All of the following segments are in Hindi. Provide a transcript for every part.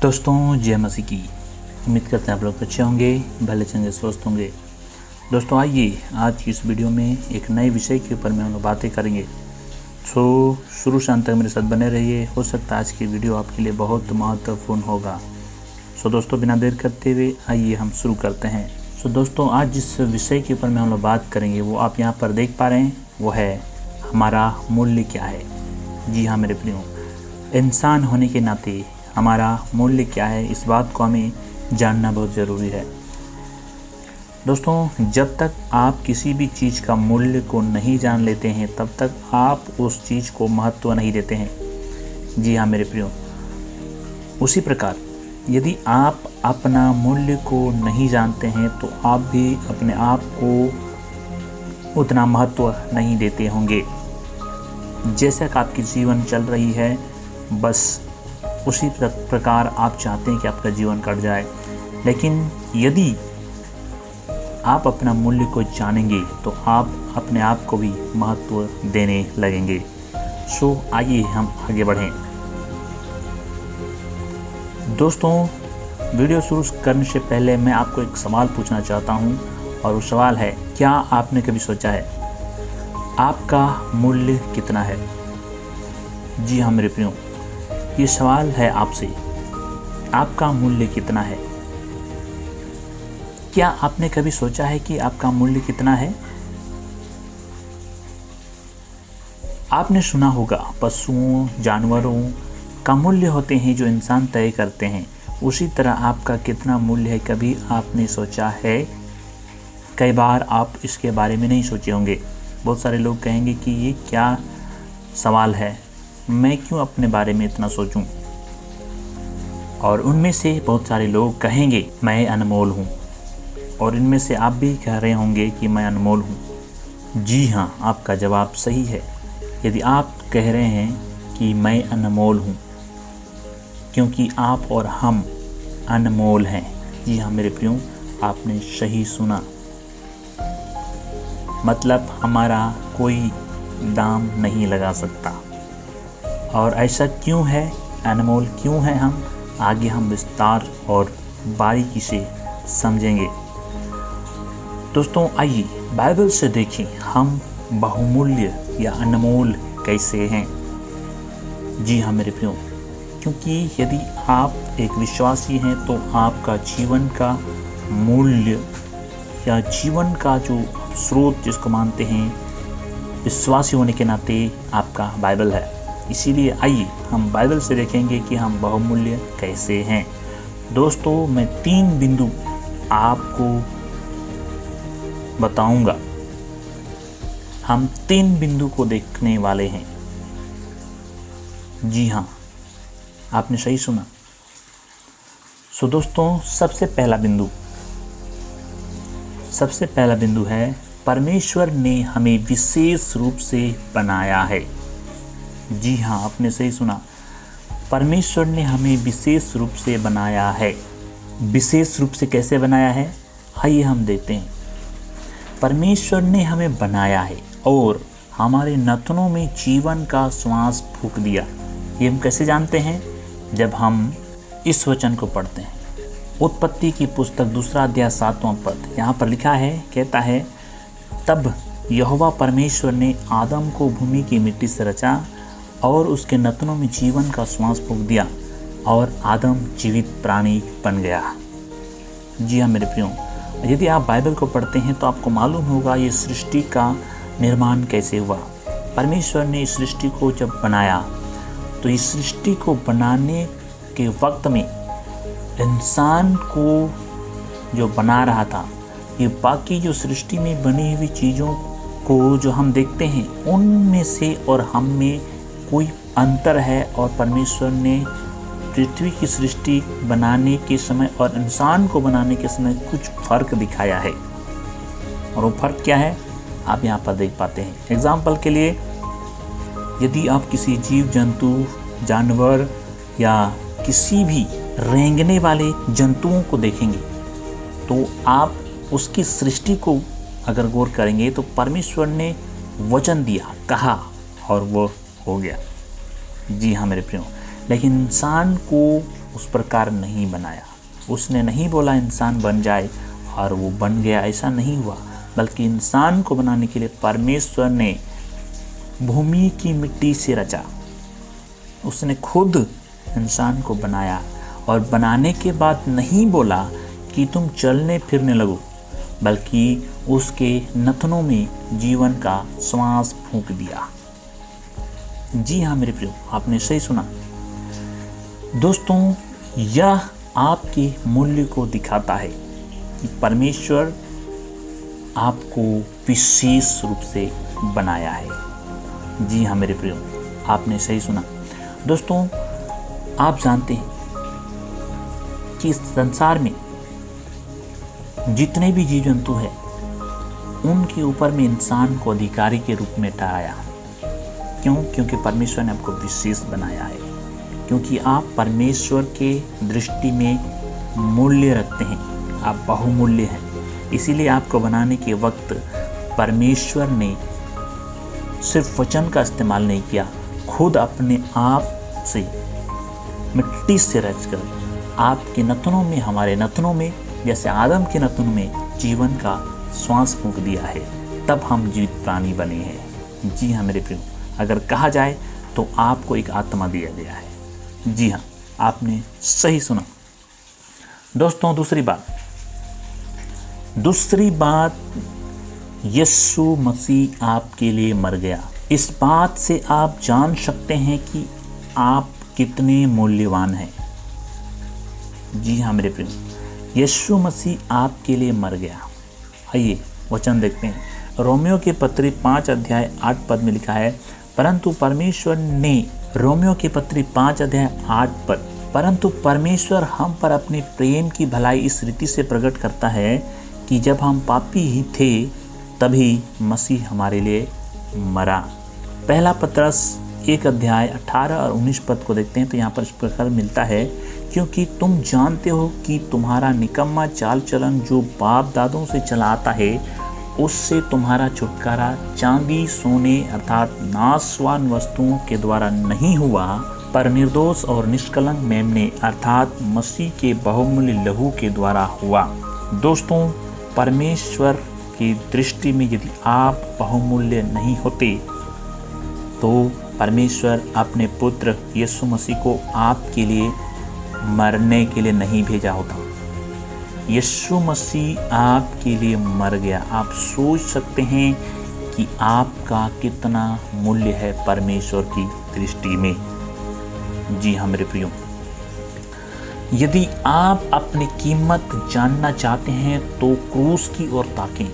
दोस्तों जय मसीह की। उम्मीद करते हैं आप लोग अच्छे होंगे, भले चंगे स्वस्थ होंगे। दोस्तों आइए आज की इस वीडियो में एक नए विषय के ऊपर में हम लोग बातें करेंगे। शुरू से अंत तक मेरे साथ बने रहिए। हो सकता है आज की वीडियो आपके लिए बहुत महत्वपूर्ण होगा। दोस्तों बिना देर करते हुए आइए हम शुरू करते हैं। दोस्तों आज जिस विषय के ऊपर में हम लोग बात करेंगे वो आप यहाँ पर देख पा रहे हैं, वो है हमारा मूल्य क्या है। जी हाँ मेरे प्रियो, इंसान होने के नाते हमारा मूल्य क्या है, इस बात को हमें जानना बहुत ज़रूरी है। दोस्तों जब तक आप किसी भी चीज़ का मूल्य को नहीं जान लेते हैं तब तक आप उस चीज़ को महत्व नहीं देते हैं। जी हाँ मेरे प्रियो, उसी प्रकार यदि आप अपना मूल्य को नहीं जानते हैं तो आप भी अपने आप को उतना महत्व नहीं देते होंगे। जैसा कि आपकी जीवन चल रही है बस उसी प्रकार आप चाहते हैं कि आपका जीवन कट जाए। लेकिन यदि आप अपना मूल्य को जानेंगे तो आप अपने आप को भी महत्व देने लगेंगे। आइए हम आगे बढ़ें। दोस्तों वीडियो शुरू करने से पहले मैं आपको एक सवाल पूछना चाहता हूं, और वो सवाल है, क्या आपने कभी सोचा है आपका मूल्य कितना है? जी हाँ मेरे प्रियो, ये सवाल है आपसे, आपका मूल्य कितना है? क्या आपने कभी सोचा है कि आपका मूल्य कितना है? आपने सुना होगा पशुओं जानवरों का मूल्य होते हैं जो इंसान तय करते हैं। उसी तरह आपका कितना मूल्य है कभी आपने सोचा है? कई बार आप इसके बारे में नहीं सोचे होंगे। बहुत सारे लोग कहेंगे कि ये क्या सवाल है, मैं क्यों अपने बारे में इतना सोचूं? और उनमें से बहुत सारे लोग कहेंगे मैं अनमोल हूं, और इनमें से आप भी कह रहे होंगे कि मैं अनमोल हूं। जी हाँ, आपका जवाब सही है। यदि आप कह रहे हैं कि मैं अनमोल हूं, क्योंकि आप और हम अनमोल हैं। जी हाँ मेरे प्रियो, आपने सही सुना। मतलब हमारा कोई दाम नहीं लगा सकता। और ऐसा क्यों है, अनमोल क्यों है हम, आगे हम विस्तार और बारीकी से समझेंगे। दोस्तों आइए बाइबल से देखें हम बहुमूल्य या अनमोल कैसे हैं। जी हाँ मेरे प्रियो, क्योंकि यदि आप एक विश्वासी हैं तो आपका जीवन का मूल्य या जीवन का जो स्रोत जिसको मानते हैं विश्वासी होने के नाते आपका बाइबल है। इसीलिए आइए हम बाइबल से देखेंगे कि हम बहुमूल्य कैसे हैं। दोस्तों मैं 3 बिंदु आपको बताऊंगा। हम 3 बिंदु को देखने वाले हैं। जी हाँ, आपने सही सुना। दोस्तों सबसे पहला बिंदु है, परमेश्वर ने हमें विशेष रूप से बनाया है। जी हाँ, आपने सही सुना, परमेश्वर ने हमें विशेष रूप से बनाया है। विशेष रूप से कैसे बनाया है, आइए हम देखते हैं। परमेश्वर ने हमें बनाया है और हमारे नथनों में जीवन का श्वास फूंक दिया। ये हम कैसे जानते हैं? जब हम इस वचन को पढ़ते हैं। उत्पत्ति की पुस्तक 2 अध्याय 7वां पद, यहाँ पर लिखा है, कहता है, तब यहोवा परमेश्वर ने आदम को भूमि की मिट्टी से रचा और उसके नथनों में जीवन का श्वास फूंक दिया और आदम जीवित प्राणी बन गया। जी हाँ मेरे प्रियो, यदि आप बाइबल को पढ़ते हैं तो आपको मालूम होगा ये सृष्टि का निर्माण कैसे हुआ। परमेश्वर ने इस सृष्टि को जब बनाया तो इस सृष्टि को बनाने के वक्त में इंसान को जो बना रहा था, ये बाकी जो सृष्टि में बनी हुई चीज़ों को जो हम देखते हैं उनमें से और हम में कोई अंतर है। और परमेश्वर ने पृथ्वी की सृष्टि बनाने के समय और इंसान को बनाने के समय कुछ फर्क दिखाया है। और वो फर्क क्या है आप यहाँ पर देख पाते हैं। एग्जाम्पल के लिए, यदि आप किसी जीव जंतु जानवर या किसी भी रेंगने वाले जंतुओं को देखेंगे तो आप उसकी सृष्टि को अगर गौर करेंगे तो परमेश्वर ने वचन दिया, कहा और वो हो गया। जी हाँ मेरे प्रियो, लेकिन इंसान को उस प्रकार नहीं बनाया। उसने नहीं बोला इंसान बन जाए और वो बन गया, ऐसा नहीं हुआ, बल्कि इंसान को बनाने के लिए परमेश्वर ने भूमि की मिट्टी से रचा। उसने खुद इंसान को बनाया और बनाने के बाद नहीं बोला कि तुम चलने फिरने लगो, बल्कि उसके नथनों में जीवन का श्वास फूंक दिया। जी हाँ मेरे प्रियो, आपने सही सुना। दोस्तों, यह आपके मूल्य को दिखाता है कि परमेश्वर आपको विशेष रूप से बनाया है। जी हाँ मेरे प्रियो, आपने सही सुना। दोस्तों, आप जानते हैं कि इस संसार में जितने भी जीव जंतु हैं, उनके ऊपर में इंसान को अधिकारी के रूप में ठहराया। क्यों? क्योंकि परमेश्वर ने आपको विशेष बनाया है, क्योंकि आप परमेश्वर के दृष्टि में मूल्य रखते हैं, आप बहुमूल्य हैं। इसीलिए आपको बनाने के वक्त परमेश्वर ने सिर्फ वचन का इस्तेमाल नहीं किया, खुद अपने आप से मिट्टी से रचकर आपके नथनों में, हमारे नथनों में, जैसे आदम के नथनों में जीवन का श्वास फूंक दिया है, तब हम जीवित प्राणी बने हैं। जी हाँ मेरे प्रियो, अगर कहा जाए तो आपको एक आत्मा दिया गया है। जी हाँ, आपने सही सुना। दोस्तों, दूसरी बात, यीशु मसीह आपके लिए मर गया। इस बात से आप जान सकते हैं कि आप कितने मूल्यवान हैं। जी हाँ मेरे प्रियो, यीशु मसीह आपके लिए मर गया। आइए वचन देखते हैं। रोमियो के पत्री 5 अध्याय 8 पद में लिखा है, परंतु परमेश्वर ने, रोमियो के पत्री 5 अध्याय 8 पद, परंतु परमेश्वर हम पर अपने प्रेम की भलाई इस रीति से प्रकट करता है कि जब हम पापी ही थे तभी मसीह हमारे लिए मरा। पहला पत्रस 1 अध्याय 18 और 19 पद को देखते हैं तो यहाँ पर इस प्रकार मिलता है, क्योंकि तुम जानते हो कि तुम्हारा निकम्मा चाल चलन जो बाप दादों से चला आता है, उससे तुम्हारा छुटकारा चांदी सोने अर्थात नाशवान वस्तुओं के द्वारा नहीं हुआ, पर निर्दोष और निष्कलंक मेमने अर्थात मसीह के बहुमूल्य लहू के द्वारा हुआ। दोस्तों, परमेश्वर की दृष्टि में यदि आप बहुमूल्य नहीं होते तो परमेश्वर अपने पुत्र यीशु मसीह को आपके लिए मरने के लिए नहीं भेजा होता। यीशु मसीह आपके लिए मर गया। आप सोच सकते हैं कि आपका कितना मूल्य है परमेश्वर की दृष्टि में। जी हाँ मेरे प्रियो, यदि आप अपनी कीमत जानना चाहते हैं तो क्रूस की ओर ताकें,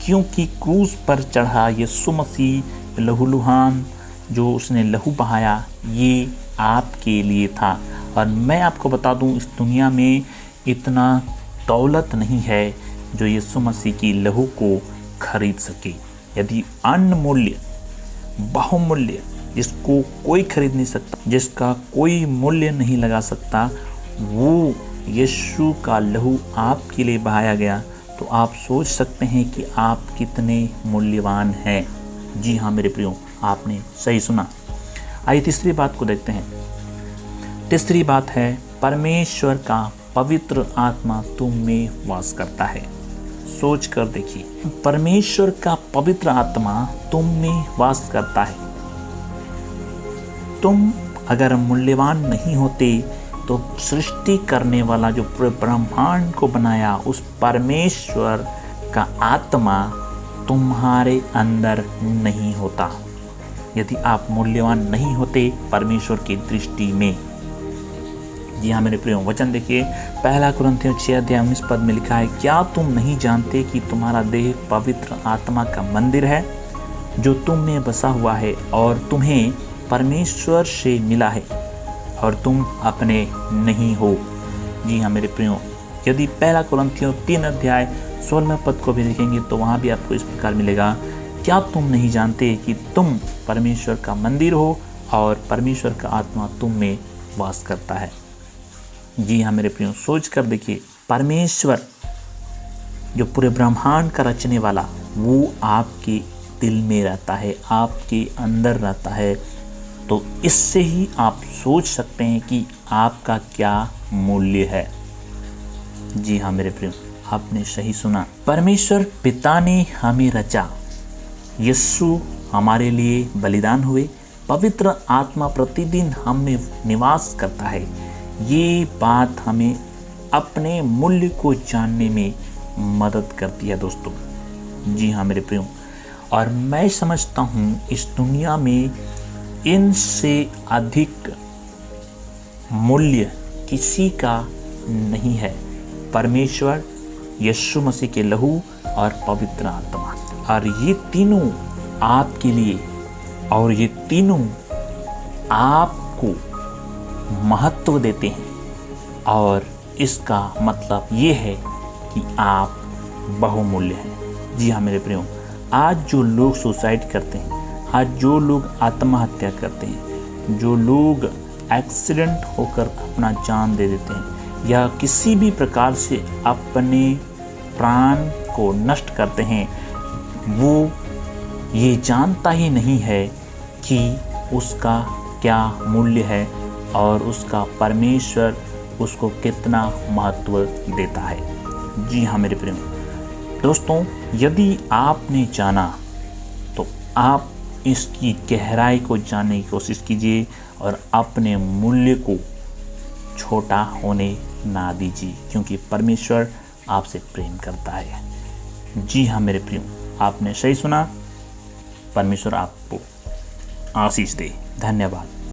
क्योंकि क्रूस पर चढ़ा यीशु मसीह लहूलुहान जो उसने लहू बहाया, ये आपके लिए था। और मैं आपको बता दूं, इस दुनिया में इतना दौलत नहीं है जो यीशु मसीह की लहू को खरीद सके। यदि अनमूल्य, बहुमूल्य, जिसको कोई खरीद नहीं सकता, जिसका कोई मूल्य नहीं लगा सकता, वो यीशु का लहू आपके लिए बहाया गया, तो आप सोच सकते हैं कि आप कितने मूल्यवान हैं। जी हाँ मेरे प्रियो, आपने सही सुना। आइए तीसरी बात को देखते हैं। तीसरी बात है, परमेश्वर का पवित्र आत्मा तुम में वास करता है। सोच कर देखिए, परमेश्वर का पवित्र आत्मा तुम में वास करता है। तुम अगर मूल्यवान नहीं होते तो सृष्टि करने वाला जो पूरे ब्रह्मांड को बनाया, उस परमेश्वर का आत्मा तुम्हारे अंदर नहीं होता। यदि आप मूल्यवान नहीं होते परमेश्वर की दृष्टि में। जी हाँ मेरे प्रियो, वचन देखिए, पहला कुरिन्थियों 6 अध्याय 19 पद में लिखा है, क्या तुम नहीं जानते कि तुम्हारा देह पवित्र आत्मा का मंदिर है जो तुम में बसा हुआ है और तुम्हें परमेश्वर से मिला है और तुम अपने नहीं हो। जी हाँ मेरे प्रियो, यदि पहला कुरिन्थियों 3 अध्याय 16 पद को भी देखेंगे तो वहाँ भी आपको इस प्रकार मिलेगा, क्या तुम नहीं जानते कि तुम परमेश्वर का मंदिर हो और परमेश्वर का आत्मा तुम में वास करता है। जी हाँ मेरे प्रियो, सोच कर देखिए, परमेश्वर जो पूरे ब्रह्मांड का रचने वाला, वो आपके दिल में रहता है, आपके अंदर रहता है। तो इससे ही आप सोच सकते हैं कि आपका क्या मूल्य है। जी हाँ मेरे प्रिय, आपने सही सुना। परमेश्वर पिता ने हमें रचा, यीशु हमारे लिए बलिदान हुए, पवित्र आत्मा प्रतिदिन हम में निवास करता है। ये बात हमें अपने मूल्य को जानने में मदद करती है दोस्तों। जी हाँ मेरे प्रियो, और मैं समझता हूँ इस दुनिया में इनसे अधिक मूल्य किसी का नहीं है। परमेश्वर, यीशु मसीह के लहू और पवित्र आत्मा, और ये तीनों आपके लिए और ये तीनों आपको महत्व देते हैं। और इसका मतलब ये है कि आप बहुमूल्य हैं। जी हाँ मेरे प्रियो, आज जो लोग सुसाइड करते हैं, आज जो लोग आत्महत्या करते हैं, जो लोग एक्सीडेंट होकर अपना जान दे देते हैं या किसी भी प्रकार से अपने प्राण को नष्ट करते हैं, वो ये जानता ही नहीं है कि उसका क्या मूल्य है और उसका परमेश्वर उसको कितना महत्व देता है। जी हाँ मेरे प्रियो दोस्तों, यदि आपने जाना तो आप इसकी गहराई को जानने की कोशिश कीजिए और अपने मूल्य को छोटा होने ना दीजिए, क्योंकि परमेश्वर आपसे प्रेम करता है। जी हाँ मेरे प्रियो, आपने सही सुना। परमेश्वर आपको आशीष दे। धन्यवाद।